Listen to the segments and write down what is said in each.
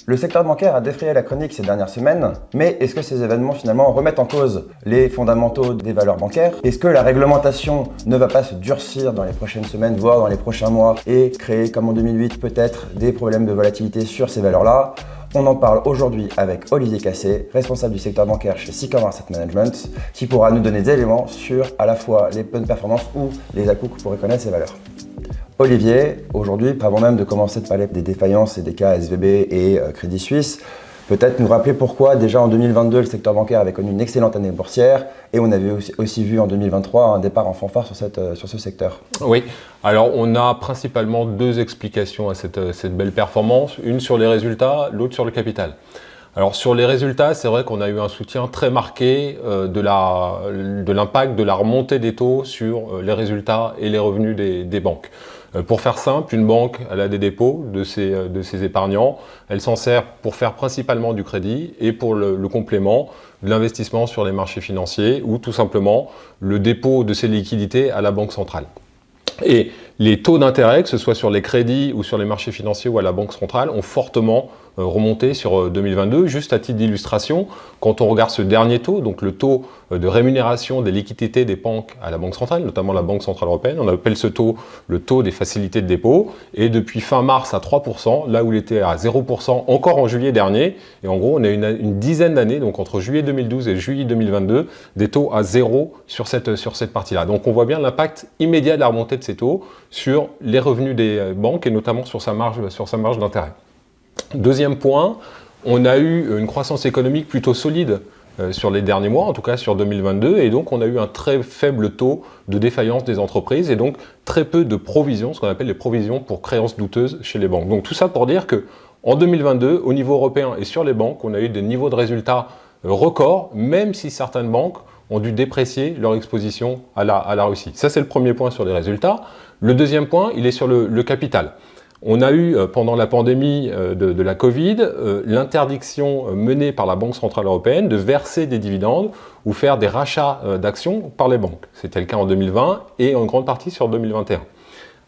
Le secteur bancaire a défrayé la chronique ces dernières semaines, mais est-ce que ces événements finalement remettent en cause les fondamentaux des valeurs bancaires? Est-ce que la réglementation ne va pas se durcir dans les prochaines semaines, voire dans les prochains mois, et créer, comme en 2008, peut-être des problèmes de volatilité sur ces valeurs-là? On en parle aujourd'hui avec Olivier Cassé, responsable du secteur bancaire chez Sycomore Asset Management, qui pourra nous donner des éléments sur à la fois les bonnes performances ou les à-coups pour reconnaître ces valeurs. Olivier, aujourd'hui, avant même de commencer de parler des défaillances et des cas SVB et Crédit Suisse, peut-être nous rappeler pourquoi déjà en 2022 le secteur bancaire avait connu une excellente année boursière et on avait aussi vu en 2023 un départ en fanfare sur ce secteur. Oui, alors on a principalement deux explications à cette belle performance, une sur les résultats, l'autre sur le capital. Alors sur les résultats, c'est vrai qu'on a eu un soutien très marqué de l'impact de la remontée des taux sur les résultats et les revenus des banques. Pour faire simple, une banque, elle a des dépôts de ses épargnants, elle s'en sert pour faire principalement du crédit et pour le complément de l'investissement sur les marchés financiers ou tout simplement le dépôt de ses liquidités à la banque centrale. Et les taux d'intérêt, que ce soit sur les crédits ou sur les marchés financiers ou à la banque centrale, ont fortement remonté sur 2022. Juste à titre d'illustration, quand on regarde ce dernier taux, donc le taux de rémunération des liquidités des banques à la banque centrale, notamment la Banque centrale européenne, on appelle ce taux le taux des facilités de dépôt, et depuis fin mars à 3%, là où il était à 0% encore en juillet dernier, et en gros on a une dizaine d'années, donc entre juillet 2012 et juillet 2022, des taux à zéro sur cette partie-là. Donc on voit bien l'impact immédiat de la remontée de ces taux sur les revenus des banques et notamment sur sa marge d'intérêt. Deuxième point, on a eu une croissance économique plutôt solide sur les derniers mois, en tout cas sur 2022, et donc on a eu un très faible taux de défaillance des entreprises et donc très peu de provisions, ce qu'on appelle les provisions pour créances douteuses chez les banques. Donc tout ça pour dire que en 2022, au niveau européen et sur les banques, on a eu des niveaux de résultats records, même si certaines banques ont dû déprécier leur exposition à la Russie. Ça, c'est le premier point sur les résultats. Le deuxième point, il est sur le capital. On a eu, pendant la pandémie de la Covid, l'interdiction menée par la Banque centrale européenne de verser des dividendes ou faire des rachats d'actions par les banques. C'était le cas en 2020 et en grande partie sur 2021.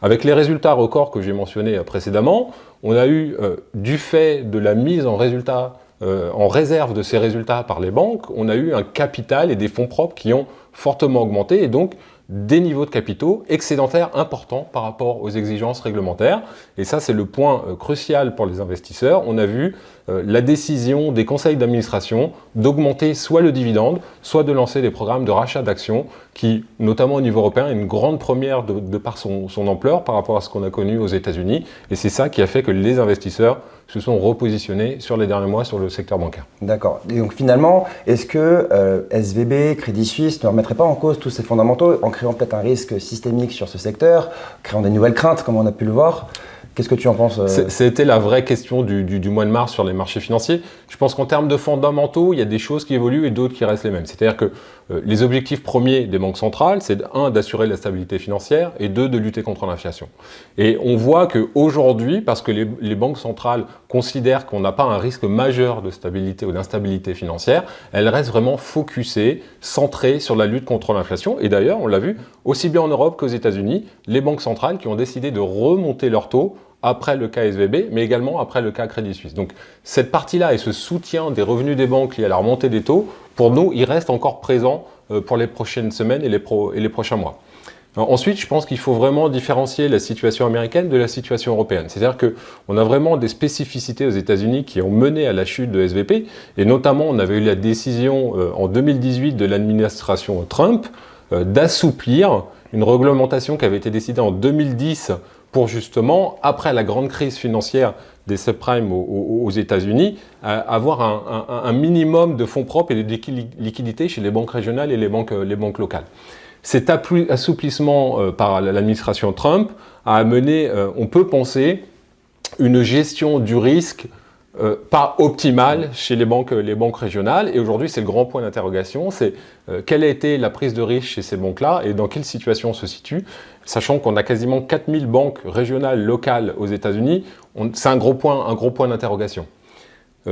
Avec les résultats records que j'ai mentionnés précédemment, on a eu, du fait de la mise en réserve de ces résultats par les banques, on a eu un capital et des fonds propres qui ont fortement augmenté et donc des niveaux de capitaux excédentaires importants par rapport aux exigences réglementaires. Et ça, c'est le point crucial pour les investisseurs. On a vu la décision des conseils d'administration d'augmenter soit le dividende, soit de lancer des programmes de rachat d'actions qui, notamment au niveau européen, est une grande première de par son ampleur par rapport à ce qu'on a connu aux États-Unis. Et c'est ça qui a fait que les investisseurs se sont repositionnés sur les derniers mois sur le secteur bancaire. D'accord. Et donc finalement, est-ce que SVB, Crédit Suisse ne remettraient pas en cause tous ces fondamentaux en créant peut-être un risque systémique sur ce secteur, créant des nouvelles craintes comme on a pu le voir? Qu'est-ce que tu en penses? C'était la vraie question du mois de mars sur les marchés financiers. Je pense qu'en termes de fondamentaux, il y a des choses qui évoluent et d'autres qui restent les mêmes. C'est-à-dire que les objectifs premiers des banques centrales, c'est un, d'assurer la stabilité financière et deux, de lutter contre l'inflation. Et on voit qu'aujourd'hui, parce que les banques centrales considèrent qu'on n'a pas un risque majeur de stabilité ou d'instabilité financière, elles restent vraiment focusées, centrées sur la lutte contre l'inflation. Et d'ailleurs, on l'a vu, aussi bien en Europe qu'aux États-Unis, les banques centrales qui ont décidé de remonter leurs taux après le cas SVB, mais également après le cas Crédit Suisse. Donc cette partie-là et ce soutien des revenus des banques liés à la remontée des taux, pour nous, il reste encore présent pour les prochaines semaines et les prochains mois. Alors, ensuite, je pense qu'il faut vraiment différencier la situation américaine de la situation européenne. C'est-à-dire qu'on a vraiment des spécificités aux États-Unis qui ont mené à la chute de SVB, et notamment on avait eu la décision en 2018 de l'administration Trump d'assouplir une réglementation qui avait été décidée en 2010 pour justement, après la grande crise financière des subprimes aux États-Unis, avoir un minimum de fonds propres et de liquidités chez les banques régionales et les banques locales. Cet assouplissement par l'administration Trump a amené, on peut penser, une gestion du risque pas optimale chez les banques régionales. Et aujourd'hui, c'est le grand point d'interrogation, c'est quelle a été la prise de risque chez ces banques-là et dans quelle situation on se situe, sachant qu'on a quasiment 4000 banques régionales, locales aux États-Unis, c'est un gros point d'interrogation.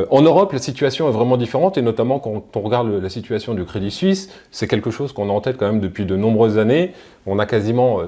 En Europe, la situation est vraiment différente, et notamment quand on regarde la situation du Crédit Suisse, c'est quelque chose qu'on a en tête quand même depuis de nombreuses années. On a quasiment,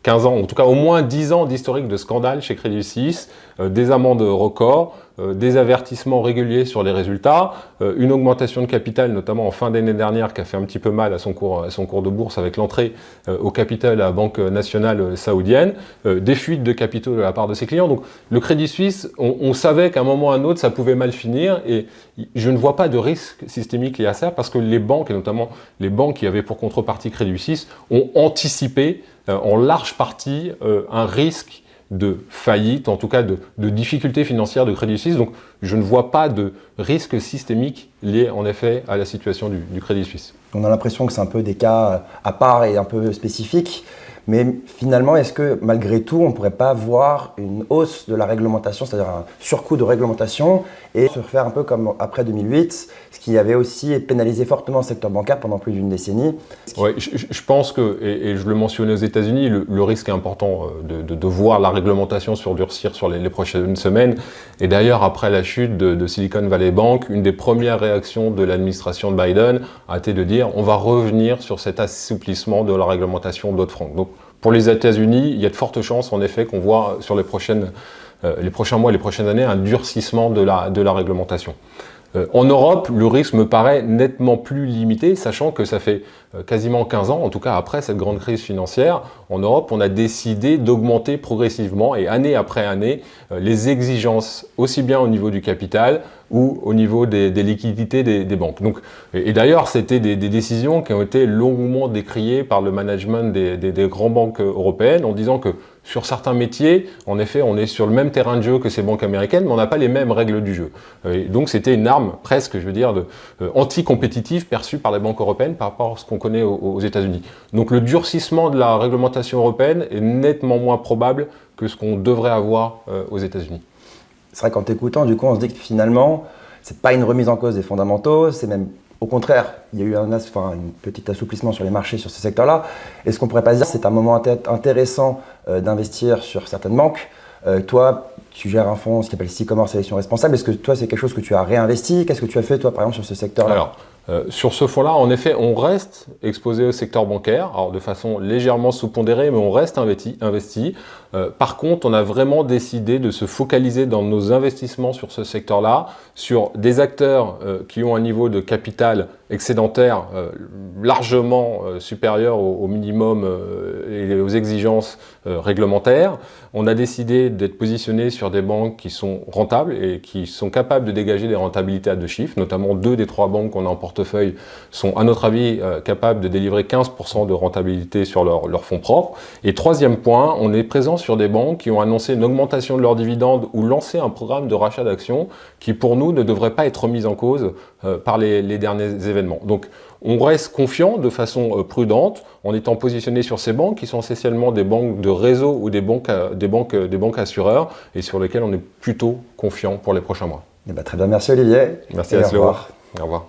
15 ans, en tout cas au moins 10 ans d'historique de scandale chez Crédit Suisse, des amendes records, des avertissements réguliers sur les résultats, une augmentation de capital, notamment en fin d'année dernière, qui a fait un petit peu mal à son cours de bourse avec l'entrée au capital à la Banque nationale saoudienne, des fuites de capitaux de la part de ses clients. Donc le Crédit Suisse, on savait qu'à un moment ou à un autre, ça pouvait mal finir, et je ne vois pas de risque systémique lié à ça, parce que les banques, et notamment les banques qui avaient pour contrepartie Crédit Suisse, ont anticipé en large partie un risque de faillite, en tout cas de difficultés financières de Crédit Suisse. Donc je ne vois pas de risque systémique lié en effet à la situation du Crédit Suisse. On a l'impression que c'est un peu des cas à part et un peu spécifiques. Mais finalement, est-ce que malgré tout, on ne pourrait pas voir une hausse de la réglementation, c'est-à-dire un surcoût de réglementation, et se refaire un peu comme après 2008, ce qui avait aussi pénalisé fortement le secteur bancaire pendant plus d'une décennie? Oui, je pense que, et je le mentionnais aux États-Unis, le risque est important de voir la réglementation surdurcir sur les prochaines semaines. Et d'ailleurs, après la chute de Silicon Valley Bank, une des premières réactions de l'administration de Biden a été de dire on va revenir sur cet assouplissement de la réglementation Dodd-Frank. Donc, pour les États-Unis, il y a de fortes chances en effet qu'on voit sur les prochains mois, les prochaines années, un durcissement de la réglementation. En Europe, le risque me paraît nettement plus limité, sachant que ça fait quasiment 15 ans, en tout cas après cette grande crise financière, en Europe, on a décidé d'augmenter progressivement et année après année les exigences, aussi bien au niveau du capital ou au niveau des liquidités des banques. Donc, et d'ailleurs, c'était des décisions qui ont été longuement décriées par le management des grandes banques européennes en disant que sur certains métiers, en effet, on est sur le même terrain de jeu que ces banques américaines, mais on n'a pas les mêmes règles du jeu. Et donc c'était une arme presque, je veux dire, anti-compétitive perçue par les banques européennes par rapport à ce qu'on connaît aux États-Unis. Donc le durcissement de la réglementation européenne est nettement moins probable que ce qu'on devrait avoir aux États-Unis. C'est vrai qu'en t'écoutant, du coup, on se dit que finalement, c'est pas une remise en cause des fondamentaux, c'est même au contraire, il y a eu un petit assouplissement sur les marchés sur ce secteur-là. Est-ce qu'on pourrait pas se dire que c'est un moment intéressant d'investir sur certaines banques? Toi, tu gères un fonds, ce qu'on appelle Sycomore Sélection Responsable. Est-ce que toi, c'est quelque chose que tu as réinvesti? Qu'est-ce que tu as fait, toi, par exemple, sur ce secteur-là? Alors, sur ce fonds-là, en effet, on reste exposé au secteur bancaire, alors de façon légèrement sous-pondérée, mais on reste investi. Par contre, on a vraiment décidé de se focaliser dans nos investissements sur ce secteur-là, sur des acteurs qui ont un niveau de capital excédentaire largement supérieur au minimum et aux exigences réglementaires. On a décidé d'être positionné sur des banques qui sont rentables et qui sont capables de dégager des rentabilités à 2 chiffres, notamment 2 des 3 banques qu'on a en portefeuille sont, à notre avis, capables de délivrer 15% de rentabilité sur leur fonds propres. Et troisième point, on est présent sur des banques qui ont annoncé une augmentation de leurs dividendes ou lancé un programme de rachat d'actions qui, pour nous, ne devrait pas être mis en cause par les derniers événements. Donc, on reste confiant de façon prudente en étant positionné sur ces banques qui sont essentiellement des banques de réseau ou des banques assureurs et sur lesquelles on est plutôt confiant pour les prochains mois. Eh bien, très bien, merci Olivier. Merci à vous. Au revoir.